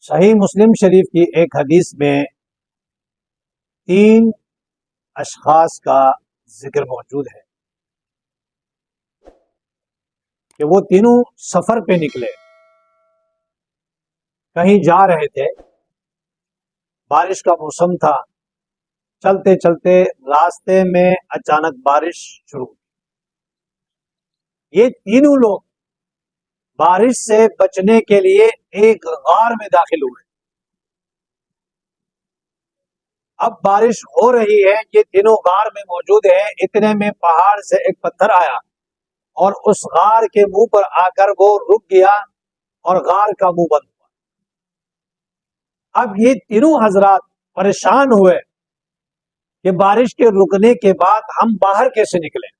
صحیح مسلم شریف کی ایک حدیث میں 3 اشخاص کا ذکر موجود ہے کہ وہ تینوں سفر پہ نکلے، کہیں جا رہے تھے، بارش کا موسم تھا، چلتے چلتے راستے میں اچانک بارش شروع ہوئی۔ یہ تینوں لوگ بارش سے بچنے کے لیے ایک غار میں داخل ہوئے۔ اب بارش ہو رہی ہے، یہ تینوں غار میں موجود ہیں، اتنے میں پہاڑ سے ایک پتھر آیا اور اس غار کے منہ پر آ کر وہ رک گیا اور غار کا منہ بند ہوا۔ اب یہ تینوں حضرات پریشان ہوئے کہ بارش کے رکنے کے بعد ہم باہر کیسے نکلیں،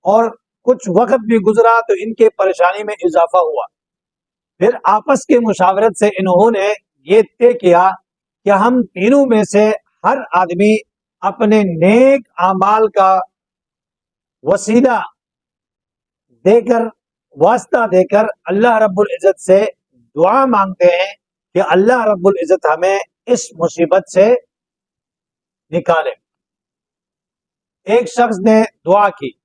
اور کچھ وقت بھی گزرا تو ان کے پریشانی میں اضافہ ہوا۔ پھر آپس کے مشاورت سے انہوں نے یہ طے کیا کہ ہم تینوں میں سے ہر آدمی اپنے نیک اعمال کا وسیلہ دے کر، واسطہ دے کر اللہ رب العزت سے دعا مانگتے ہیں کہ اللہ رب العزت ہمیں اس مصیبت سے نکالے۔ ایک شخص نے دعا کی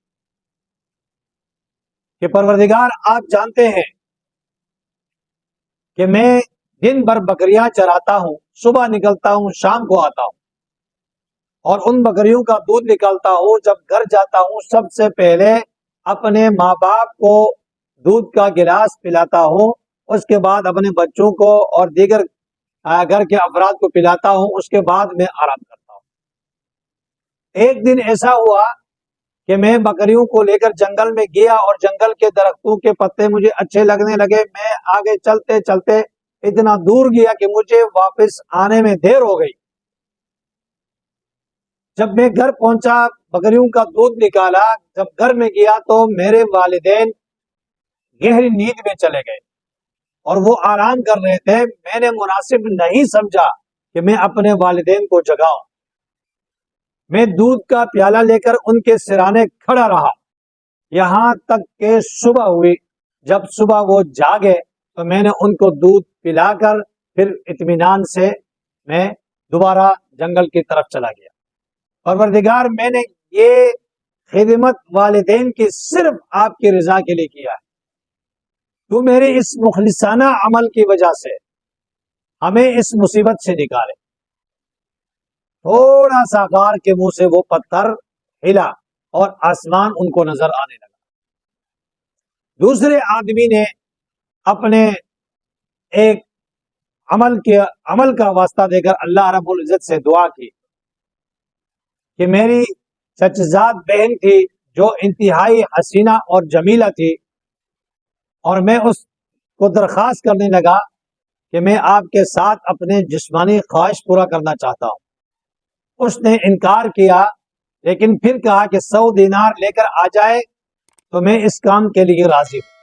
کہ پروردگار آپ جانتے ہیں کہ میں دن بھر بکریاں چراتا ہوں، صبح نکلتا ہوں، شام کو آتا ہوں، اور ان بکریوں کا دودھ نکالتا ہوں۔ جب گھر جاتا ہوں سب سے پہلے اپنے ماں باپ کو دودھ کا گلاس پلاتا ہوں، اس کے بعد اپنے بچوں کو اور دیگر گھر کے افراد کو پلاتا ہوں، اس کے بعد میں آرام کرتا ہوں۔ ایک دن ایسا ہوا کہ میں بکریوں کو لے کر جنگل میں گیا اور جنگل کے درختوں کے پتے مجھے اچھے لگنے لگے۔ میں آگے چلتے چلتے اتنا دور گیا کہ مجھے واپس آنے میں دیر ہو گئی۔ جب میں گھر پہنچا، بکریوں کا دودھ نکالا، جب گھر میں گیا تو میرے والدین گہری نیند میں چلے گئے اور وہ آرام کر رہے تھے۔ میں نے مناسب نہیں سمجھا کہ میں اپنے والدین کو جگاؤں۔ میں دودھ کا پیالہ لے کر ان کے سرانے کھڑا رہا یہاں تک کہ صبح ہوئی۔ جب صبح وہ جاگے تو میں نے ان کو دودھ پلا کر پھر اطمینان سے میں دوبارہ جنگل کی طرف چلا گیا۔ پروردگار، میں نے یہ خدمت والدین کی صرف آپ کی رضا کے لیے کیا ہے۔ تو میرے اس مخلصانہ عمل کی وجہ سے ہمیں اس مصیبت سے نکالے۔ تھوڑا سا غار کے منہ سے وہ پتھر ہلا اور آسمان ان کو نظر آنے لگا۔ دوسرے آدمی نے اپنے ایک عمل کا واسطہ دے کر اللہ رب العزت سے دعا کی کہ میری چچزاد بہن تھی جو انتہائی حسینہ اور جمیلہ تھی، اور میں اس کو درخواست کرنے لگا کہ میں آپ کے ساتھ اپنے جسمانی خواہش پورا کرنا چاہتا ہوں۔ اس نے انکار کیا، لیکن پھر کہا کہ 100 دینار لے کر آ جائے تو میں اس کام کے لیے راضی ہوں۔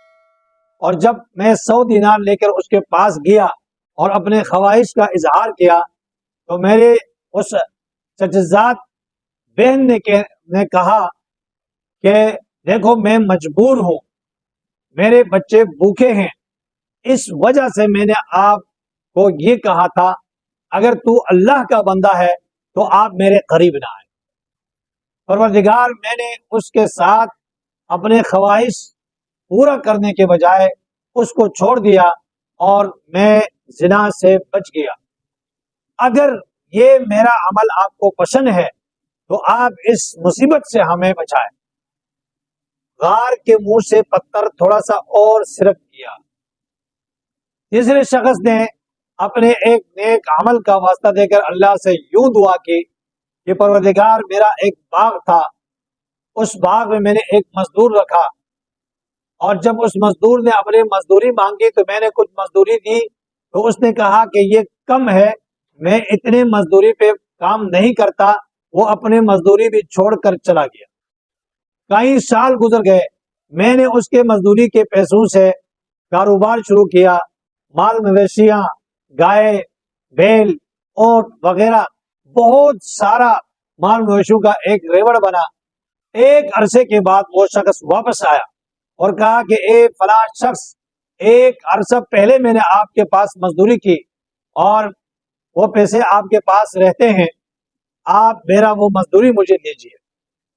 اور جب میں 100 دینار لے کر اس کے پاس گیا اور اپنے خواہش کا اظہار کیا تو میرے اس چچزاد بہن نے کہا کہ دیکھو میں مجبور ہوں، میرے بچے بھوکے ہیں، اس وجہ سے میں نے آپ کو یہ کہا تھا اگر تو اللہ کا بندہ ہے تو آپ میرے قریب نہ آئے۔ پروردگار، میں نے اس کے ساتھ اپنے خواہش پورا کرنے کے بجائے اس کو چھوڑ دیا اور میں زنا سے بچ گیا۔ اگر یہ میرا عمل آپ کو پسند ہے تو آپ اس مصیبت سے ہمیں بچائیں۔ غار کے منہ سے پتھر تھوڑا سا اور صرف کیا۔ تیسرے شخص نے اپنے ایک نیک عمل کا واسطہ دے کر اللہ سے یوں دعا کی کہ پروردگار، میرا ایک باغ تھا، اس باغ میں میں نے ایک مزدور رکھا، اور جب اس مزدور نے اپنی مزدوری مانگی تو میں نے کچھ مزدوری دی تو اس نے کہا کہ یہ کم ہے، میں اتنے مزدوری پہ کام نہیں کرتا۔ وہ اپنے مزدوری بھی چھوڑ کر چلا گیا۔ کئی سال گزر گئے، میں نے اس کے مزدوری کے پیسوں سے کاروبار شروع کیا، مال مویشیاں، گائے، بیل، اونٹ وغیرہ بہت سارا مال مویشیوں کا ایک ریوڑ بنا۔ ایک عرصے کے بعد وہ شخص واپس آیا اور کہا کہ اے فلاں شخص، ایک عرصہ پہلے میں نے آپ کے پاس مزدوری کی اور وہ پیسے آپ کے پاس رہتے ہیں، آپ میرا وہ مزدوری مجھے دیجیے۔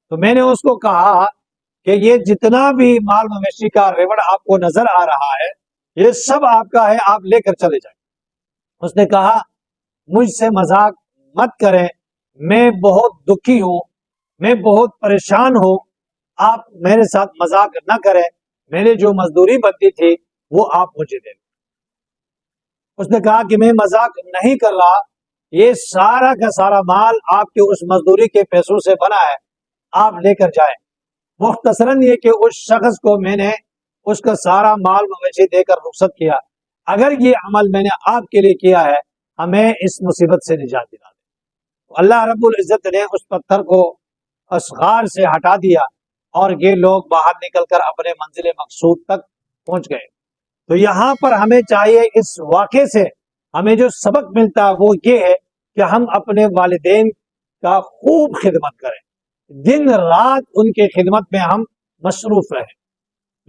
تو میں نے اس کو کہا کہ یہ جتنا بھی مال مویشی کا ریوڑ آپ کو نظر آ رہا ہے یہ سب آپ کا ہے، آپ لے کر چلے جائیں۔ اس نے کہا مجھ سے مذاق مت کریں، میں بہت دکھی ہوں، میں بہت پریشان ہوں، آپ میرے ساتھ مذاق نہ کریں، میں نے جو مزدوری بنتی تھی وہ آپ مجھے دیں۔ اس نے کہا کہ میں مذاق نہیں کر رہا، یہ سارا کا سارا مال آپ کے اس مزدوری کے پیسوں سے بنا ہے، آپ لے کر جائیں۔ مختصراً یہ کہ اس شخص کو میں نے اس کا سارا مال مویشی دے کر رخصت کیا۔ اگر یہ عمل میں نے آپ کے لیے کیا ہے، ہمیں اس مصیبت سے نجات دلا دے۔ اللہ رب العزت نے اس پتھر کو اصغار سے ہٹا دیا اور یہ لوگ باہر نکل کر اپنے منزل مقصود تک پہنچ گئے۔ تو یہاں پر ہمیں چاہیے، اس واقعے سے ہمیں جو سبق ملتا ہے وہ یہ ہے کہ ہم اپنے والدین کا خوب خدمت کریں، دن رات ان کی خدمت میں ہم مصروف رہیں۔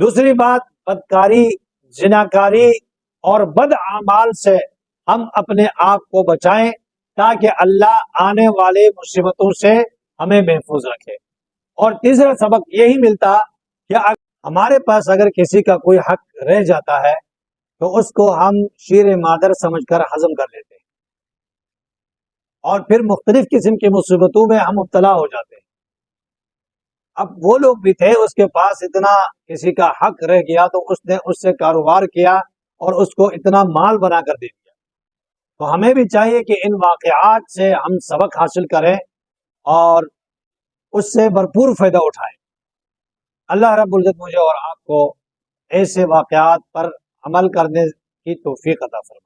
دوسری بات، بدکاری، زناکاری اور بد اعمال سے ہم اپنے آپ کو بچائیں تاکہ اللہ آنے والے مصیبتوں سے ہمیں محفوظ رکھے۔ اور تیسرا سبق یہی ملتا کہ ہمارے پاس اگر کسی کا کوئی حق رہ جاتا ہے تو اس کو ہم شیر مادر سمجھ کر ہضم کر لیتے ہیں اور پھر مختلف قسم کی مصیبتوں میں ہم مبتلا ہو جاتے ہیں۔ اب وہ لوگ بھی تھے، اس کے پاس اتنا کسی کا حق رہ گیا تو اس نے اس سے کاروبار کیا اور اس کو اتنا مال بنا کر دے دیا۔ تو ہمیں بھی چاہیے کہ ان واقعات سے ہم سبق حاصل کریں اور اس سے بھرپور فائدہ اٹھائیں۔ اللہ رب العزت مجھے اور آپ کو ایسے واقعات پر عمل کرنے کی توفیق عطا فرمائے۔